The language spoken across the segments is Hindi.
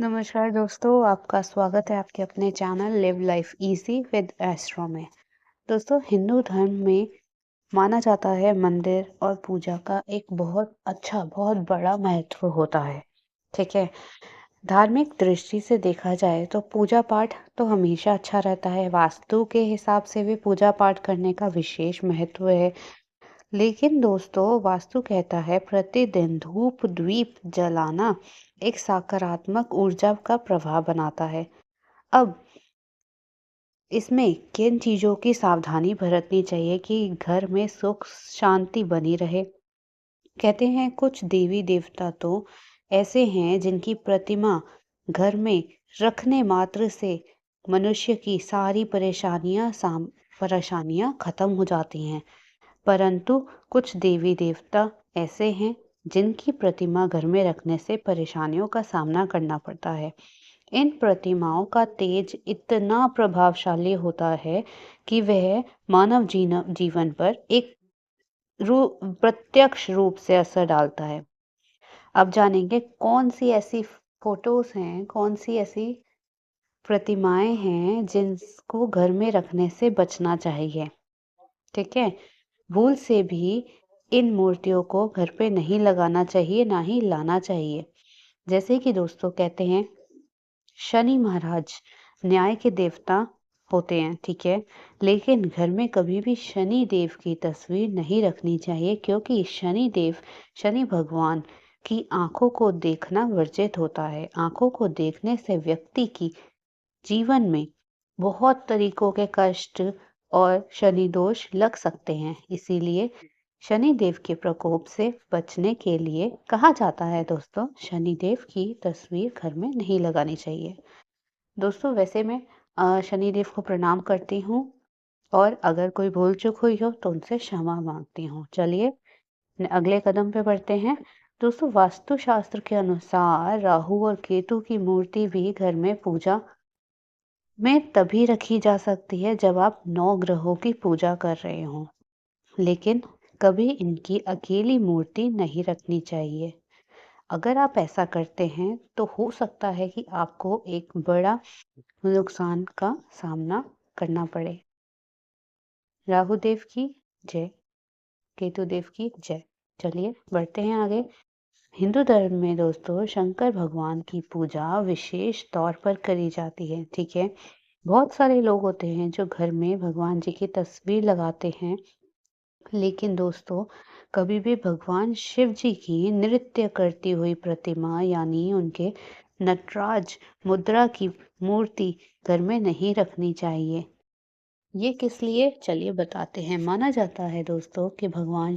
नमस्कार दोस्तों, आपका स्वागत है आपके अपने channel live life easy with astro में। दोस्तों, हिंदू धर्म में माना जाता है मंदिर और पूजा का एक बहुत बड़ा महत्व होता है। ठीक है। धार्मिक दृष्टि से देखा जाए तो पूजा पाठ तो हमेशा अच्छा रहता है। वास्तु के हिसाब से भी पूजा पाठ करने का विशेष महत्व है। लेकिन दोस्तों, वास्तु कहता है प्रतिदिन धूप दीप जलाना एक सकारात्मक ऊर्जा का प्रभाव बनाता है। अब इसमें किन चीजों की सावधानी बरतनी चाहिए कि घर में सुख शांति बनी रहे। कहते हैं कुछ देवी देवता तो ऐसे हैं जिनकी प्रतिमा घर में रखने मात्र से मनुष्य की सारी परेशानियां खत्म हो जाती हैं। परंतु कुछ देवी देवता ऐसे हैं जिनकी प्रतिमा घर में रखने से परेशानियों का सामना करना पड़ता है। इन प्रतिमाओं का तेज इतना प्रभावशाली होता है कि वह मानव जीवन पर एक प्रत्यक्ष रूप से असर डालता है। अब जानेंगे कौन सी ऐसी फोटोज हैं, कौन सी ऐसी प्रतिमाएं हैं जिनको घर में रखने से बचना चाहिए। ठीक है। भूल से भी इन मूर्तियों को घर पे नहीं लगाना चाहिए, ना ही लाना चाहिए। जैसे कि दोस्तों कहते हैं शनि महाराज न्याय के देवता होते हैं। ठीक है। लेकिन घर में कभी भी शनि देव की तस्वीर नहीं रखनी चाहिए, क्योंकि शनि भगवान की आंखों को देखना वर्जित होता है। आंखों को देखने से व्यक्ति की जीवन में बहुत तरीकों के कष्ट और शनि दोष लग सकते हैं। इसीलिए शनि देव के प्रकोप से बचने के लिए कहा जाता है दोस्तों, शनि देव की तस्वीर घर में नहीं लगानी चाहिए। दोस्तों, वैसे मैं शनि देव को प्रणाम करती हूँ और अगर कोई भूल चूक हुई हो तो उनसे क्षमा मांगती हूँ। चलिए अगले कदम पे बढ़ते हैं। दोस्तों, वास्तु शास्त्र के अनुसार राहु और केतु की मूर्ति भी घर में पूजा में तभी रखी जा सकती है जब आप 9 ग्रहों की पूजा कर रहे हों। लेकिन कभी इनकी अकेली मूर्ति नहीं रखनी चाहिए। अगर आप ऐसा करते हैं तो हो सकता है कि आपको एक बड़ा नुकसान का सामना करना पड़े। राहु देव की जय, केतु देव की जय। चलिए बढ़ते हैं आगे। हिंदू धर्म में दोस्तों शंकर भगवान की पूजा विशेष तौर पर करी जाती है। ठीक है। बहुत सारे लोग होते हैं जो घर में भगवान जी की तस्वीर लगाते हैं, लेकिन दोस्तों कभी भी भगवान शिव जी की नृत्य करती हुई प्रतिमा यानी उनके नटराज मुद्रा की मूर्ति घर में नहीं रखनी चाहिए। ये किस लिए, चलिए बताते हैं। माना जाता है दोस्तों कि भगवान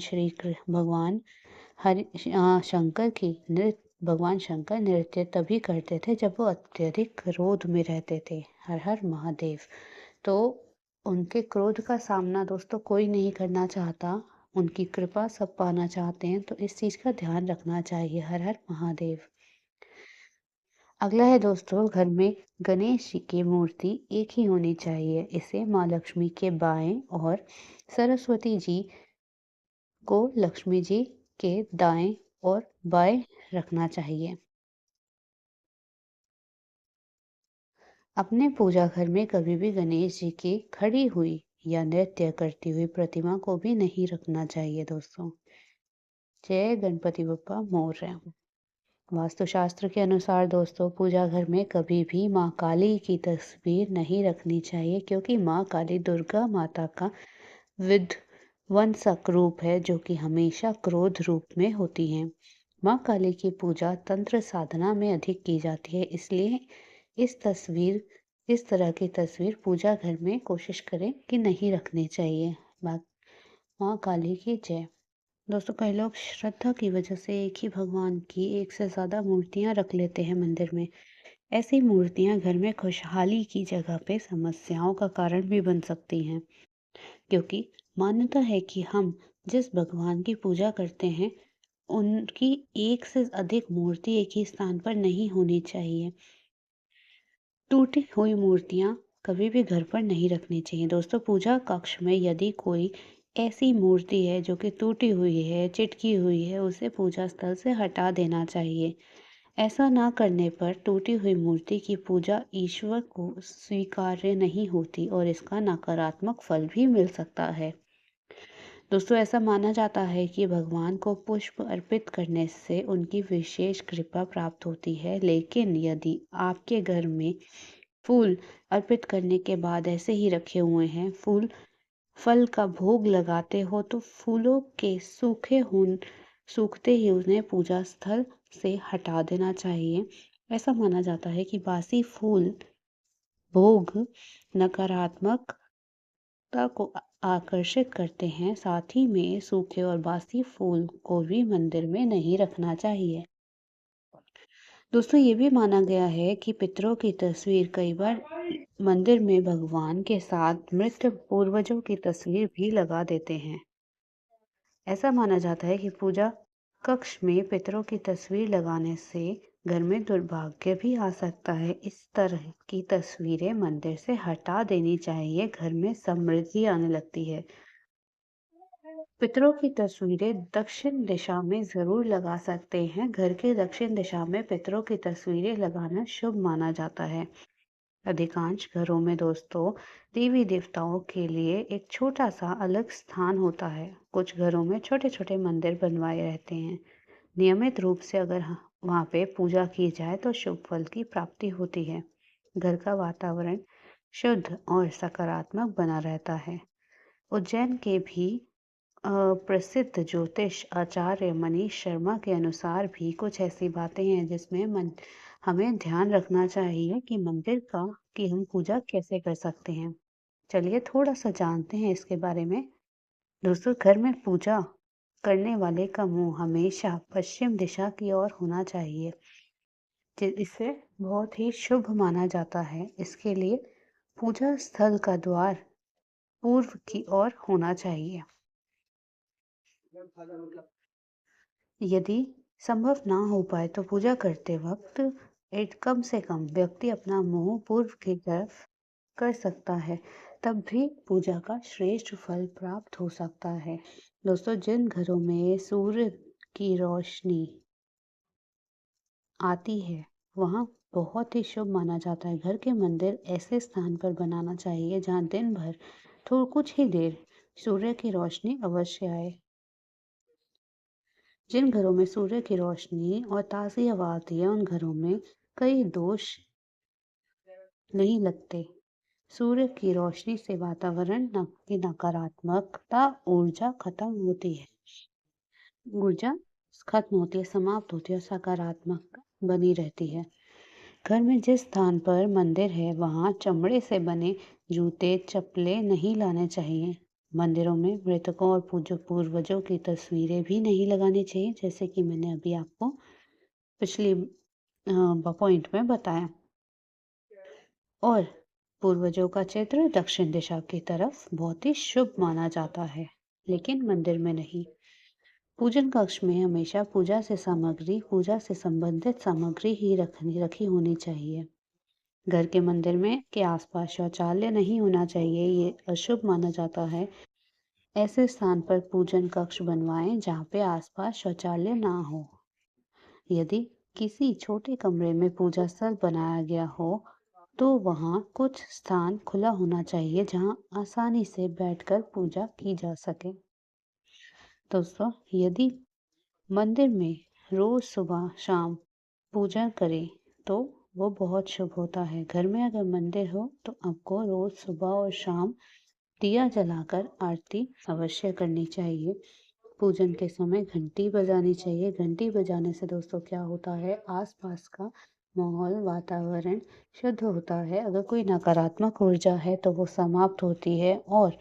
शंकर की नृत्य भगवान शंकर नृत्य तभी करते थे जब वो अत्यधिक क्रोध में रहते थे। हर हर महादेव। तो उनके क्रोध का सामना दोस्तों कोई नहीं करना चाहता, उनकी कृपा सब पाना चाहते हैं, तो इस चीज का ध्यान रखना चाहिए। हर हर महादेव। अगला है दोस्तों, घर में गणेश जी की मूर्ति एक ही होनी चाहिए। इसे माँ लक्ष्मी के बाएं और सरस्वती जी को लक्ष्मी जी के दाएं और बाएं रखना चाहिए। अपने पूजा घर में कभी भी गणेश जी की खड़ी हुई या नृत्य करती हुई प्रतिमा को भी नहीं रखना चाहिए दोस्तों। जय गणपति बप्पा मोरया। वास्तुशास्त्र के अनुसार दोस्तों पूजा घर में कभी भी माँ काली की तस्वीर नहीं रखनी चाहिए, क्योंकि माँ काली दुर्गा माता का विध्वंसक रूप है जो कि हमेशा क्रोध रूप में होती हैं। माँ काली की पूजा तंत्र साधना में अधिक की जाती है, इसलिए इस तरह की तस्वीर पूजा घर में कोशिश करें कि नहीं रखनी चाहिए। माँ काली की जय। दोस्तों, कई लोग श्रद्धा की वजह से एक ही भगवान की एक से ज्यादा मूर्तियां रख लेते हैं मंदिर में। ऐसी मूर्तियां घर में खुशहाली की जगह पे समस्याओं का कारण भी बन सकती हैं, क्योंकि मान्यता है कि हम जिस भगवान की पूजा करते हैं उनकी एक से अधिक मूर्ति एक ही स्थान पर नहीं होनी चाहिए। टूटी हुई मूर्तियां कभी भी घर पर नहीं रखनी चाहिए। दोस्तों, पूजा कक्ष में यदि कोई ऐसी मूर्ति है जो कि टूटी हुई है, चिटकी हुई है, उसे पूजा स्थल से हटा देना चाहिए। ऐसा ना करने पर टूटी हुई मूर्ति की पूजा ईश्वर को स्वीकार्य नहीं होती और इसका नकारात्मक फल भी मिल सकता है। दोस्तों, ऐसा माना जाता है कि भगवान को पुष्प अर्पित करने से उनकी विशेष कृपा प्राप्त होती है, लेकिन यदि आपके घर में फूल अर्पित करने के बाद ऐसे ही रखे हुए हैं, फल का भोग लगाते हो, तो फूलों के सूखते ही उन्हें पूजा स्थल से हटा देना चाहिए। ऐसा माना जाता है कि बासी फूल भोग नकारात्मकता को आकर्षित करते हैं। साथ ही में सूखे और बासी फूल को भी मंदिर में नहीं रखना चाहिए। दोस्तों, ये भी माना गया है कि पितरों की तस्वीर कई बार मंदिर में भगवान के साथ मृत पूर्वजों की तस्वीर भी लगा देते हैं। ऐसा माना जाता है कि पूजा कक्ष में पितरों की तस्वीर लगाने से घर में दुर्भाग्य भी आ सकता है। इस तरह की तस्वीरें मंदिर से हटा देनी चाहिए, घर में समृद्धि आने लगती है। पितरों की तस्वीरें दक्षिण दिशा में जरूर लगा सकते हैं। घर के दक्षिण दिशा में पितरों की तस्वीरें लगाना शुभ माना जाता है। अधिकांश घरों में दोस्तों, देवी देवताओं के लिए एक छोटा सा अलग स्थान होता है। कुछ घरों में छोटे छोटे मंदिर बनवाए रहते हैं। नियमित रूप से अगर वहाँ पे पूजा की जाए तो शुभ फल की प्राप्ति होती है। घर का वातावरण शुद्ध और सकारात्मक बना रहता है। उज्जैन के भी प्रसिद्ध ज्योतिष आचार्य मनीष शर्मा के अनुसार भी कुछ ऐसी बातें हैं जिसमें हमें ध्यान रखना चाहिए कि मंदिर का कि हम पूजा कैसे कर सकते हैं। चलिए थोड़ा सा जानते हैं इसके बारे में। दोस्तों, घर में पूजा करने वाले का मुंह हमेशा पश्चिम दिशा की ओर होना चाहिए, इसे बहुत ही शुभ माना जाता है। इसके लिए पूजा स्थल का द्वार पूर्व की ओर होना चाहिए। यदि संभव ना हो पाए तो पूजा करते वक्त एक कम से कम व्यक्ति अपना मुंह पूर्व की तरफ कर सकता है, तब भी पूजा का श्रेष्ठ फल प्राप्त हो सकता है। दोस्तों, जिन घरों में सूर्य की रोशनी आती है वहाँ बहुत ही शुभ माना जाता है। घर के मंदिर ऐसे स्थान पर बनाना चाहिए जहाँ दिन भर तो कुछ ही देर सूर्य की रोशनी अवश्य आए। जिन घरों में सूर्य की रोशनी और ताज़ी हवा आती है, उन घरों में कई दोष नहीं लगते। सूर्य की रोशनी से वातावरण की नकारात्मकता ऊर्जा खत्म होती है, समाप्त होती है और सकारात्मक बनी रहती है। घर में जिस स्थान पर मंदिर है वहाँ चमड़े से बने जूते चप्पलें नहीं लाने चाहिए। मंदिरों में मृतकों और पूर्वजों की तस्वीरें भी नहीं लगानी चाहिए, जैसे कि मैंने अभी आपको पिछली पॉइंट में बताया। और पूर्वजों का चित्र दक्षिण दिशा की तरफ बहुत ही शुभ माना जाता है, लेकिन मंदिर में नहीं। पूजन कक्ष में हमेशा पूजा से संबंधित सामग्री ही रखी होनी चाहिए। घर के मंदिर में के आसपास शौचालय नहीं होना चाहिए, ये अशुभ माना जाता है। ऐसे स्थान पर पूजन कक्ष बनवाएं जहाँ पे आसपास शौचालय ना हो। यदि किसी छोटे कमरे में पूजा स्थल बनाया गया हो तो वहाँ कुछ स्थान खुला होना चाहिए जहाँ आसानी से बैठकर पूजा की जा सके। दोस्तों, यदि मंदिर में रोज सुबह शाम पूजा करें तो वो बहुत शुभ होता है। घर में अगर मंदिर हो तो आपको रोज सुबह और शाम दिया जलाकर आरती अवश्य करनी चाहिए। पूजन के समय घंटी बजानी चाहिए। घंटी बजाने से दोस्तों क्या होता है, आसपास का माहौल वातावरण शुद्ध होता है। अगर कोई नकारात्मक ऊर्जा है तो वो समाप्त होती है और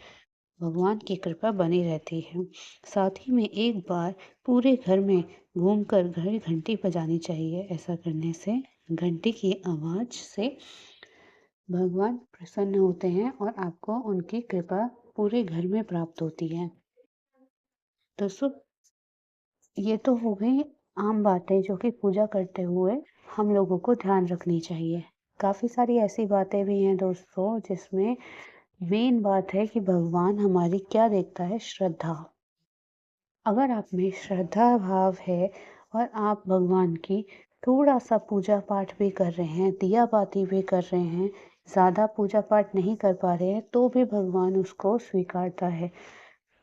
भगवान की कृपा बनी रहती है। साथ ही में एक बार पूरे घर में घूमकर घंटी बजानी चाहिए। ऐसा करने से घंटी की आवाज से भगवान प्रसन्न होते हैं और आपको उनकी कृपा पूरे घर में प्राप्त होती है। दोस्तों, ये तो हो गई आम बातें जो कि पूजा करते हुए हम लोगों को ध्यान रखनी चाहिए। काफ़ी सारी ऐसी बातें भी हैं दोस्तों जिसमें मेन बात है कि भगवान हमारी क्या देखता है, श्रद्धा। अगर आप में श्रद्धा भाव है और आप भगवान की थोड़ा-सा पूजा पाठ भी कर रहे हैं, दिया बाती भी कर रहे हैं, ज़्यादा पूजा पाठ नहीं कर पा रहे हैं, तो भी भगवान उसको स्वीकारता है।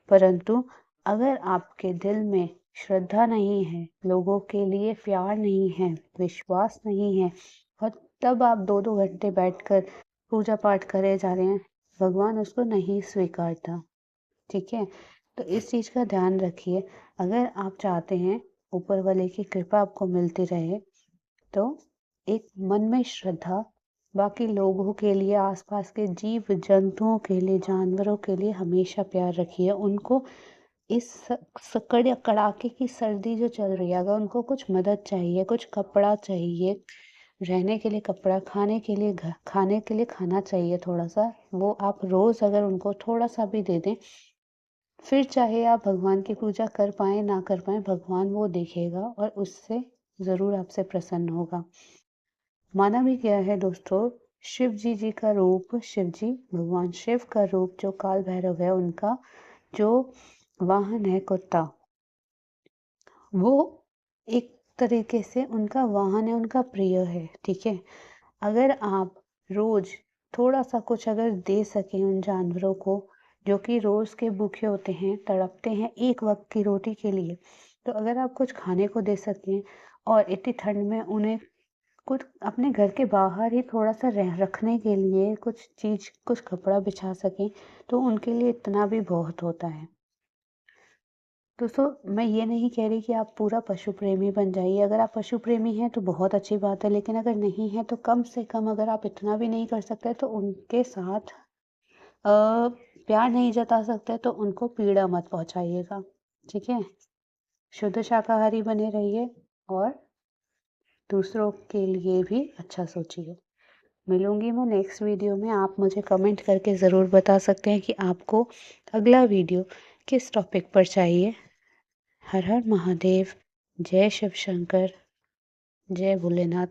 परंतु अगर आपके दिल में श्रद्धा नहीं है, लोगों के लिए प्यार नहीं है, विश्वास नहीं है और तब आप 2-2 घंटे बैठकर पूजा पाठ करे जा रहे हैं, भगवान उसको नहीं स्वीकारता। ठीक है? तो इस चीज़ का ध्यान रखिए। अगर आप चाहते हैं ऊपर वाले की कृपा आपको मिलती रहे, तो एक मन में श्रद्धा, बाकी लोगों के लिए, आसपास के जीव जंतुओं के लिए, जानवरों के लिए हमेशा प्यार रखिए। उनको इस कड़ाके की सर्दी जो चल रही है, अगर उनको कुछ मदद चाहिए, कुछ कपड़ा चाहिए, रहने के लिए कपड़ा, खाने के लिए खाना चाहिए थोड़ा-सा, वो आप रोज़ अगर उनको थोड़ा-सा भी दे दें, फिर चाहे आप भगवान की पूजा कर पाएँ, ना कर पाएँ, भगवान वो देखेगा और उससे ज़रूर आपसे प्रसन्न होगा। माना भी गया है दोस्तों, शिव जी का रूप, भगवान शिव का रूप जो काल भैरव है, उनका जो वाहन है कुत्ता, वो एक तरीके से उनका वाहन है, उनका प्रिय है, ठीक है? अगर आप रोज़ थोड़ा-सा कुछ अगर दे सकें उन जानवरों को, जो कि रोज़ के भूखे होते हैं, तड़पते हैं एक वक़्त की रोटी के लिए, तो अगर आप कुछ खाने को दे सकें और इतनी ठंड में उन्हें कुछ अपने घर के बाहर ही थोड़ा-सा रखने के लिए कुछ कपड़ा बिछा सकें, तो उनके लिए इतना भी बहुत होता है। दोस्तों, मैं ये नहीं कह रही कि आप पूरा पशु प्रेमी बन जाइए। अगर आप पशु प्रेमी हैं तो बहुत अच्छी बात है, लेकिन अगर नहीं हैं तो कम से कम अगर आप इतना भी नहीं कर सकते तो उनके साथ प्यार नहीं जता सकते तो उनको पीड़ा मत पहुँचाइएगा, ठीक है? शुद्ध शाकाहारी बने रहिए और दूसरों के लिए भी अच्छा सोचिए। मिलूँगी मैं नेक्स्ट वीडियो में। आप मुझे कमेंट करके ज़रूर बता सकते हैं कि आपको अगला वीडियो किस टॉपिक पर चाहिए। हर हर महादेव, जय शिव शंकर, जय भोलेनाथ।